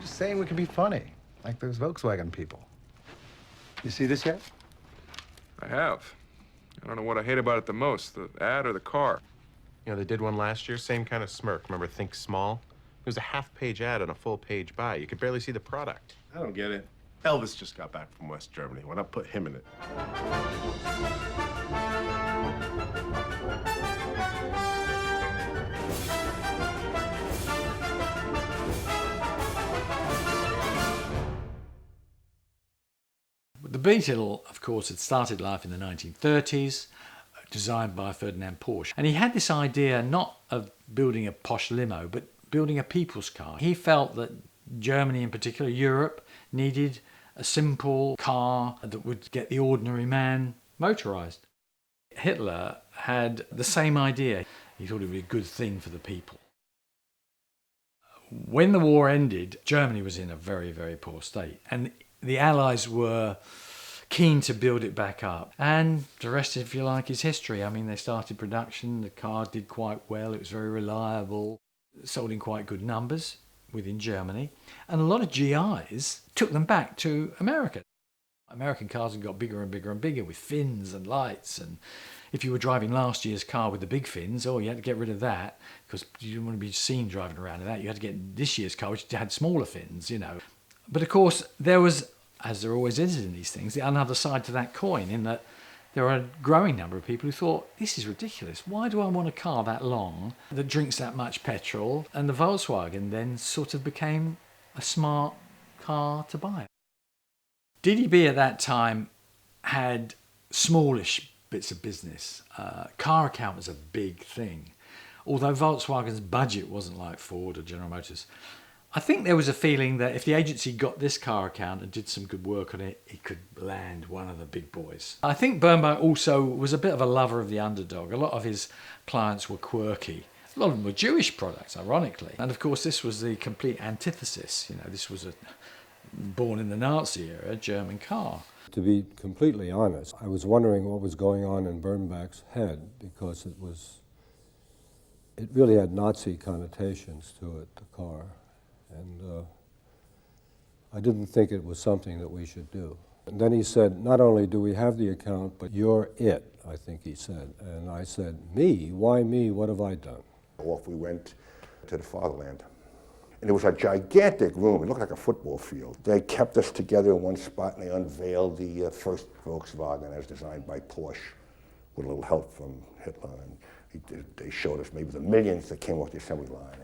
Just saying we could be funny, like those Volkswagen people. You see this yet? I have. I don't know what I hate about it the most, the ad or the car. You know, they did one last year, same kind of smirk. Remember Think Small? It was a half-page ad and a full-page buy. You could barely see the product. I don't get it. Elvis just got back from West Germany. Why not put him in it? The Beetle, of course, had started life in the 1930s, designed by Ferdinand Porsche. And he had this idea not of building a posh limo, but building a people's car. He felt that Germany, in particular, Europe, needed a simple car that would get the ordinary man motorized. Hitler had the same idea. He thought it would be a good thing for the people. When the war ended, Germany was in a very, very poor state. And the Allies were keen to build it back up. And the rest, if you like, is history. I mean, they started production. The car did quite well. It was very reliable. Sold in quite good numbers within Germany. And a lot of GIs took them back to America. American cars had got bigger and bigger and bigger with fins and lights. And if you were driving last year's car with the big fins, you had to get rid of that because you didn't want to be seen driving around in that. You had to get this year's car, which had smaller fins, you know. But of course, there was, as there always is in these things, the other side to that coin, in that there are a growing number of people who thought, this is ridiculous. Why do I want a car that long that drinks that much petrol? And the Volkswagen then sort of became a smart car to buy. DDB at that time had smallish bits of business. Car account was a big thing. Although Volkswagen's budget wasn't like Ford or General Motors, I think there was a feeling that if the agency got this car account and did some good work on it, it could land one of the big boys. I think Birnbach also was a bit of a lover of the underdog. A lot of his clients were quirky. A lot of them were Jewish products, ironically. And of course, this was the complete antithesis. You know, this was a born in the Nazi era German car. To be completely honest, I was wondering what was going on in Birnbach's head because it really had Nazi connotations to it, the car. And I didn't think it was something that we should do. And then he said, not only do we have the account, but you're it, I think he said. And I said, me? Why me? What have I done? Off we went to the fatherland. And it was a gigantic room. It looked like a football field. They kept us together in one spot, and they unveiled the first Volkswagen as designed by Porsche with a little help from Hitler. And they showed us maybe the millions that came off the assembly line.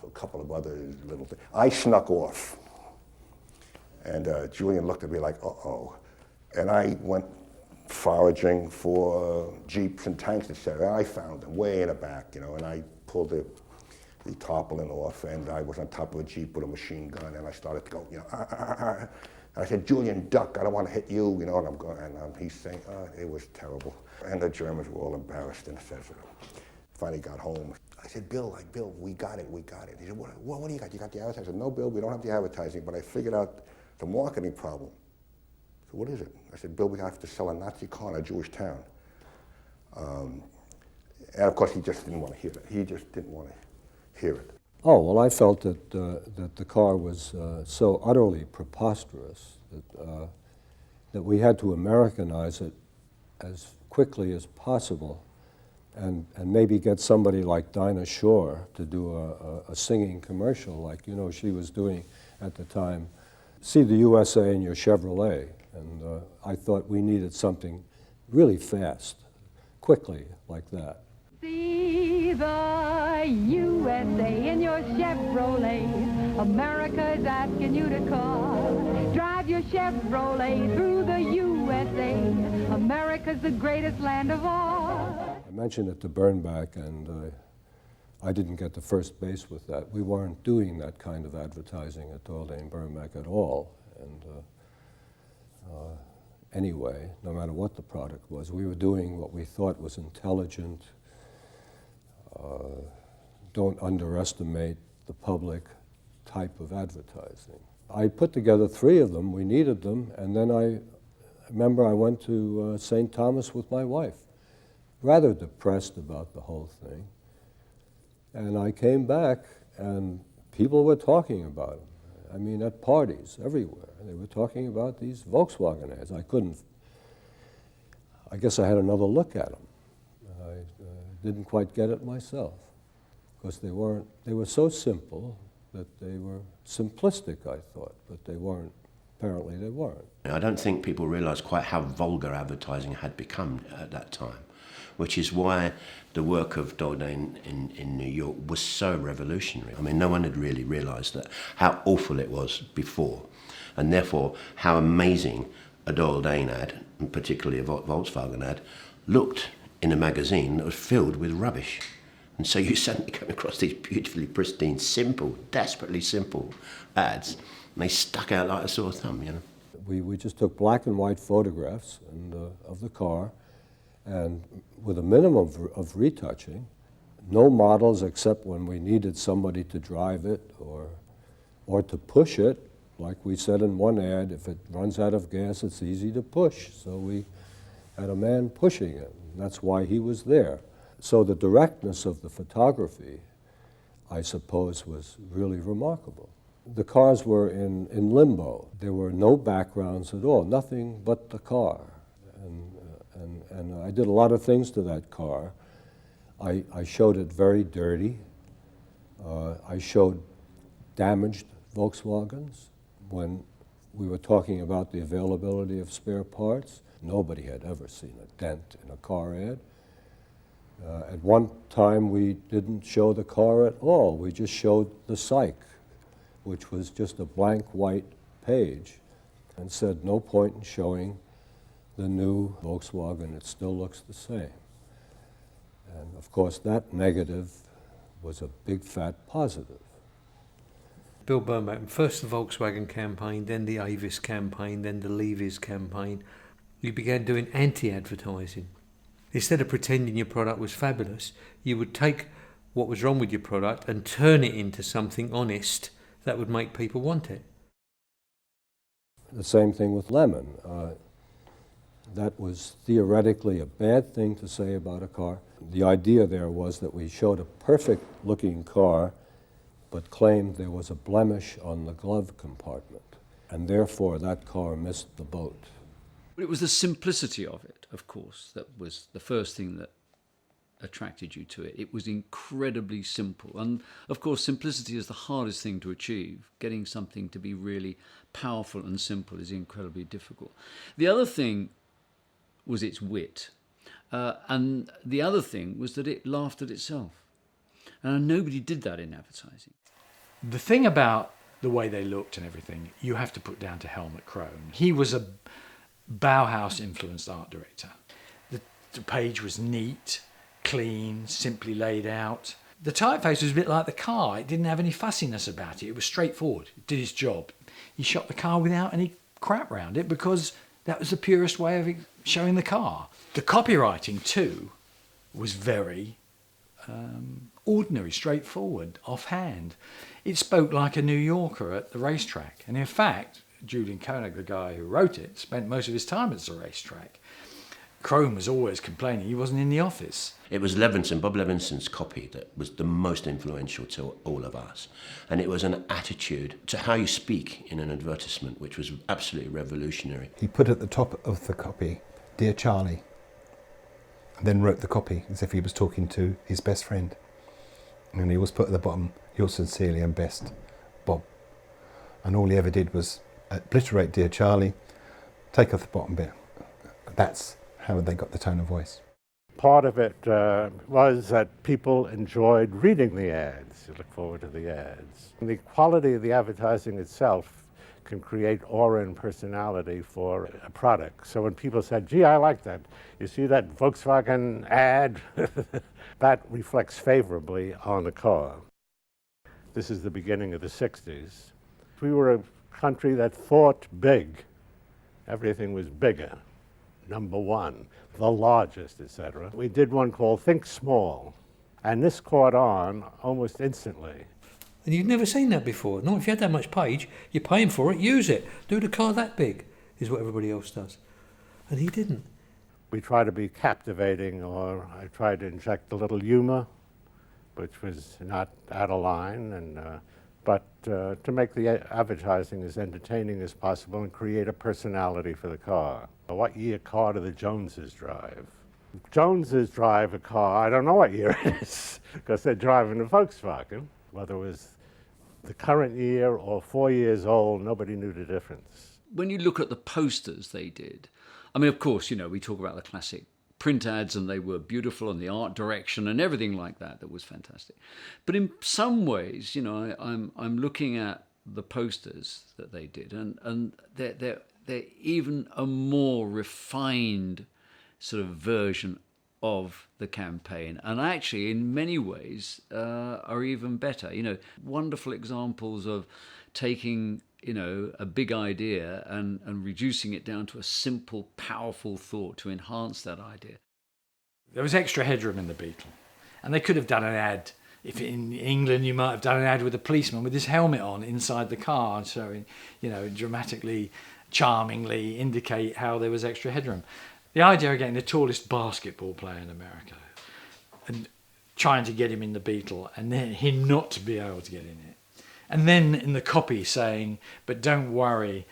A couple of other little things. I snuck off, and Julian looked at me like, uh-oh. And I went foraging for Jeeps and tanks, etc. And I found them way in the back, you know, and I pulled the tarpaulin off, and I was on top of a Jeep with a machine gun, and I started to go, you know, And I said, Julian, duck, I don't want to hit you, you know, and I'm going, and he's saying, it was terrible. And the Germans were all embarrassed, and etc. Finally got home. I said, Bill, we got it. He said, what do you got? You got the advertising? I said, no, Bill, we don't have the advertising, but I figured out the marketing problem. So what is it? I said, Bill, we have to sell a Nazi car in a Jewish town. And of course, he just didn't want to hear it. He just didn't want to hear it. Oh, well, I felt that the car was so utterly preposterous that we had to Americanize it as quickly as possible. And maybe get somebody like Dinah Shore to do a singing commercial like, you know, she was doing at the time. See the USA in your Chevrolet. And I thought we needed something really fast, quickly, like that. See the USA in your Chevrolet. America's asking you to call. Drive your Chevrolet through the USA. America's the greatest land of all. I mentioned it to Birnbach, and I didn't get to first base with that. We weren't doing that kind of advertising at Daldane Birnbach at all. And anyway, no matter what the product was, we were doing what we thought was intelligent. Don't underestimate the public type of advertising. I put together 3 of them. We needed them, and then remember I went to St. Thomas with my wife, rather depressed about the whole thing. And I came back, and people were talking about them. I mean, at parties, everywhere. They were talking about these Volkswagen ads. I guess I had another look at them. I didn't quite get it myself, because they were so simple that they were simplistic, I thought, but they weren't. Apparently they weren't. I don't think people realised quite how vulgar advertising had become at that time, which is why the work of Dordane in New York was so revolutionary. I mean, no one had really realised that how awful it was before, and therefore how amazing a Dordane ad, and particularly a Volkswagen ad, looked in a magazine that was filled with rubbish. And so you suddenly come across these beautifully pristine, simple, desperately simple ads, and they stuck out like a sore thumb, you know. We just took black and white photographs of the car, and with a minimum of retouching, no models except when we needed somebody to drive it or to push it. Like we said in one ad, if it runs out of gas, it's easy to push. So we had a man pushing it, and that's why he was there. So the directness of the photography, I suppose, was really remarkable. The cars were in limbo. There were no backgrounds at all, nothing but the car. And I did a lot of things to that car. I showed it very dirty. I showed damaged Volkswagens. When we were talking about the availability of spare parts, nobody had ever seen a dent in a car ad. At one time, we didn't show the car at all. We just showed the psych, which was just a blank white page, and said no point in showing the new Volkswagen. It still looks the same. And of course, that negative was a big fat positive. Bill Bernbach, first the Volkswagen campaign, then the Avis campaign, then the Levy's campaign. You began doing anti-advertising. Instead of pretending your product was fabulous, you would take what was wrong with your product and turn it into something honest that would make people want it. The same thing with Lemon. That was theoretically a bad thing to say about a car. The idea there was that we showed a perfect-looking car, but claimed there was a blemish on the glove compartment, and therefore that car missed the boat. It was the simplicity of it, of course, that was the first thing that attracted you to it. It was incredibly simple. And of course, simplicity is the hardest thing to achieve. Getting something to be really powerful and simple is incredibly difficult. The other thing was its wit. And the other thing was that it laughed at itself. And nobody did that in advertising. The thing about the way they looked and everything, you have to put down to Helmut Crone. He was a Bauhaus-influenced art director. The page was neat, clean, simply laid out. The typeface was a bit like the car. It didn't have any fussiness about it. It was straightforward. It did its job. He shot the car without any crap around it because that was the purest way of showing the car. The copywriting, too, was very ordinary, straightforward, offhand. It spoke like a New Yorker at the racetrack. And in fact, Julian Koenig, the guy who wrote it, spent most of his time at the racetrack. Crone was always complaining he wasn't in the office. It was Levinson, Bob Levinson's copy that was the most influential to all of us. And it was an attitude to how you speak in an advertisement, which was absolutely revolutionary. He put at the top of the copy, "Dear Charlie," and then wrote the copy as if he was talking to his best friend. And he always put at the bottom, "Yours sincerely and best, Bob." And all he ever did was obliterate "Dear Charlie," take off the bottom bit. That's how they got the tone of voice. Part of it was that people enjoyed reading the ads. You look forward to the ads. And the quality of the advertising itself can create aura and personality for a product. So when people said, "Gee, I like that. You see that Volkswagen ad?" that reflects favorably on the car. This is the beginning of the 60s. We were a country that thought big. Everything was bigger. Number one, the largest, etc. We did one called Think Small, and this caught on almost instantly. And you'd never seen that before. Not if you had that much page, you're paying for it, use it. Do the car that big, is what everybody else does. And he didn't. We try to be captivating, or I try to inject a little humor, which was not out of line, and but to make the advertising as entertaining as possible and create a personality for the car. What year car do the Joneses drive? Joneses drive a car, I don't know what year it is, because they're driving a Volkswagen. Whether it was the current year or 4 years old, nobody knew the difference. When you look at the posters they did, I mean, of course, you know, we talk about the classic print ads, and they were beautiful, and the art direction and everything like that, that was fantastic. But in some ways, you know, I'm looking at the posters that they did, and they're even a more refined sort of version of the campaign, and actually in many ways are even better. You know, wonderful examples of taking, you know, a big idea and reducing it down to a simple, powerful thought to enhance that idea. There was extra headroom in the Beetle, and they could have done an ad. If in England you might have done an ad with a policeman with his helmet on inside the car, showing, you know, dramatically, charmingly indicate how there was extra headroom. The idea of getting the tallest basketball player in America and trying to get him in the Beetle, and then him not to be able to get in it. And then in the copy saying, but don't worry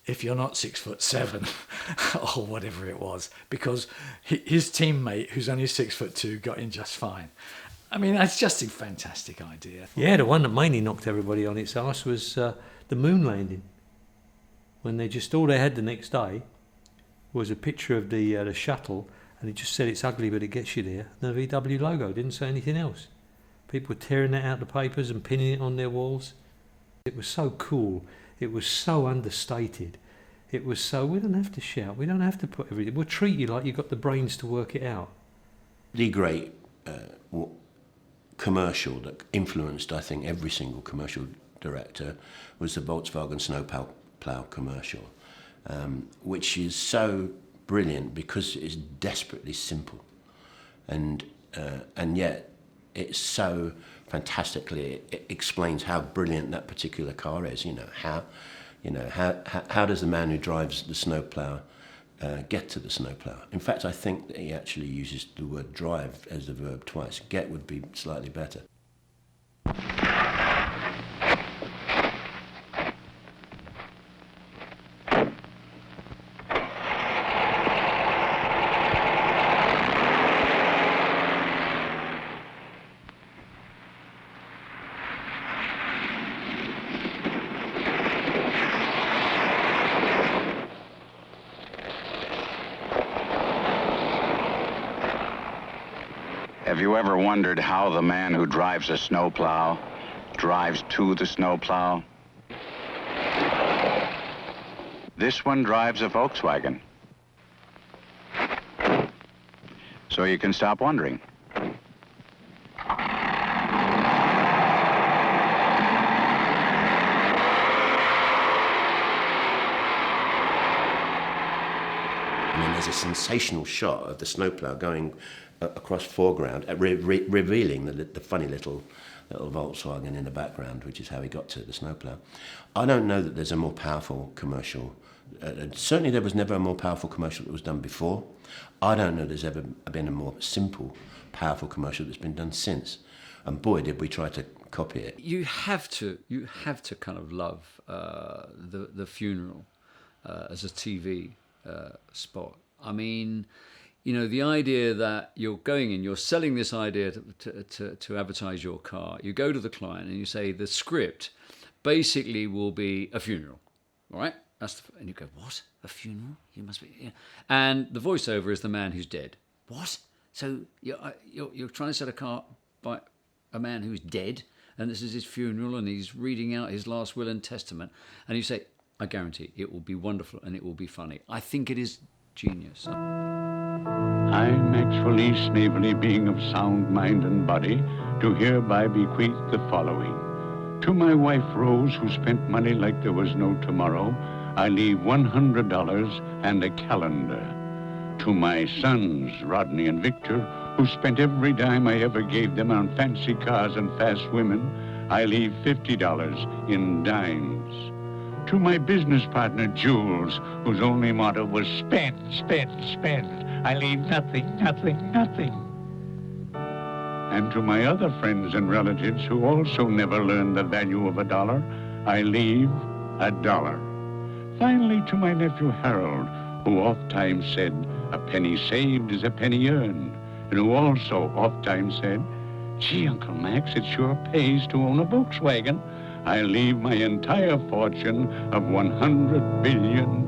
if you're not 6'7" or whatever it was, because his teammate, who's only 6'2", got in just fine. I mean, that's just a fantastic idea. Yeah, the one that mainly knocked everybody on its arse was the moon landing. When they just, all they had the next day was a picture of the shuttle, and it just said it's ugly but it gets you there. The VW logo didn't say anything else. People were tearing that out of the papers and pinning it on their walls. It was so cool. It was so understated. It was so, we don't have to shout. We don't have to put everything. We'll treat you like you've got the brains to work it out. The great commercial that influenced, I think, every single commercial director was the Volkswagen snowplow commercial, which is so brilliant because it's desperately simple, and yet it's so fantastically, it explains how brilliant that particular car is. How does the man who drives the snowplow get to the snowplow? In fact, I think that he actually uses the word drive as the verb twice. Get would be slightly better. Have you ever wondered how the man who drives a snowplow drives to the snowplow? This one drives a Volkswagen. So you can stop wondering. There's a sensational shot of the snowplow going across foreground, revealing the funny little Volkswagen in the background, which is how he got to the snowplow. I don't know that there's a more powerful commercial. Certainly there was never a more powerful commercial that was done before. I don't know there's ever been a more simple, powerful commercial that's been done since. And boy, did we try to copy it. You have to kind of love the funeral as a TV spot. I mean, you know, the idea that you're going in, you're selling this idea to advertise your car. You go to the client and you say the script basically will be a funeral, all right? And you go, what? A funeral? You must be. Yeah. And the voiceover is the man who's dead. What? So you're trying to sell a car by a man who's dead, and this is his funeral, and he's reading out his last will and testament, and you say, I guarantee it will be wonderful and it will be funny. I think it is genius. I, Maxwell E. Snavely, being of sound mind and body, do hereby bequeath the following. To my wife Rose, who spent money like there was no tomorrow, I leave $100 and a calendar. To my sons, Rodney and Victor, who spent every dime I ever gave them on fancy cars and fast women, I leave $50 in dimes. To my business partner, Jules, whose only motto was spend, spend, spend. I leave nothing, nothing, nothing. And to my other friends and relatives who also never learned the value of $1, I leave $1. Finally, to my nephew Harold, who oft-times said, a penny saved is a penny earned, and who also oft-times said, gee, Uncle Max, it sure pays to own a Volkswagen. I leave my entire fortune of $100 billion.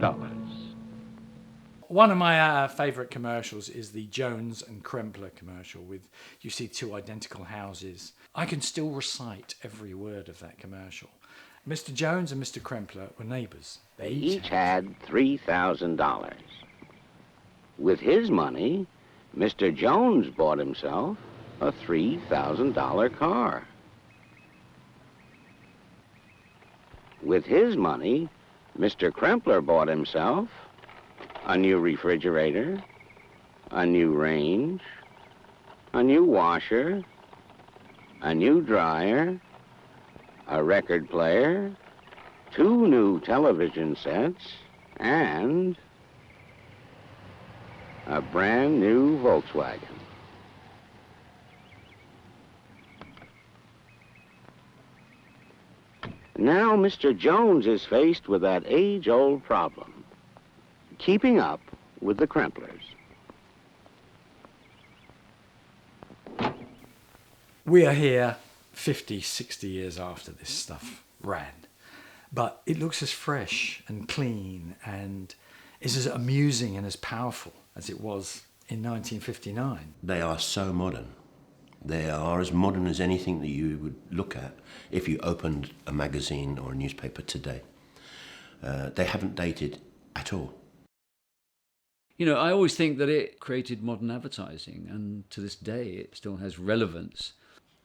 One of my favourite commercials is the Jones and Krempler commercial with, you see two identical houses. I can still recite every word of that commercial. Mr. Jones and Mr. Krempler were neighbours. They each had $3,000. With his money, Mr. Jones bought himself a $3,000 car. With his money, Mr. Krempler bought himself a new refrigerator, a new range, a new washer, a new dryer, a record player, 2 new television sets, and a brand new Volkswagen. Now Mr. Jones is faced with that age-old problem, keeping up with the Kremplers. We are here 50, 60 years after this stuff ran, but it looks as fresh and clean and is as amusing and as powerful as it was in 1959. They are so modern. They are as modern as anything that you would look at if you opened a magazine or a newspaper today. They haven't dated at all. You know, I always think that it created modern advertising, and to this day it still has relevance.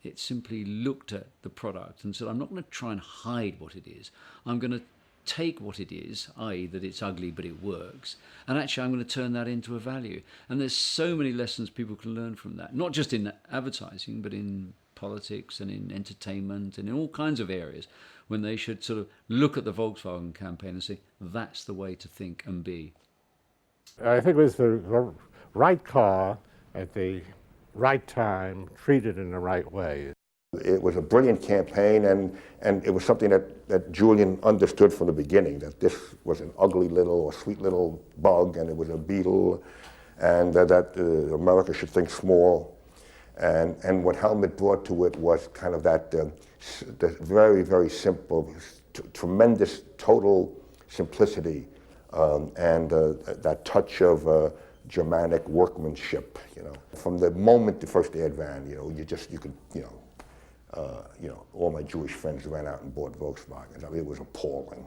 It simply looked at the product and said, I'm not going to try and hide what it is. I'm going to take what it is, i.e. that it's ugly but it works, and actually I'm going to turn that into a value. And there's so many lessons people can learn from that, not just in advertising, but in politics and in entertainment and in all kinds of areas, when they should sort of look at the Volkswagen campaign and say, that's the way to think and be. I think it was the right car at the right time, treated in the right way. It was a brilliant campaign, and it was something that Julian understood from the beginning, that this was an ugly little or sweet little bug, and it was a beetle, and that America should think small. And what Helmut brought to it was kind of that the very, very simple, tremendous total simplicity, and that touch of Germanic workmanship, you know. From the moment the first ad ran, you know, you could, all my Jewish friends ran out and bought Volkswagens. I mean, it was appalling.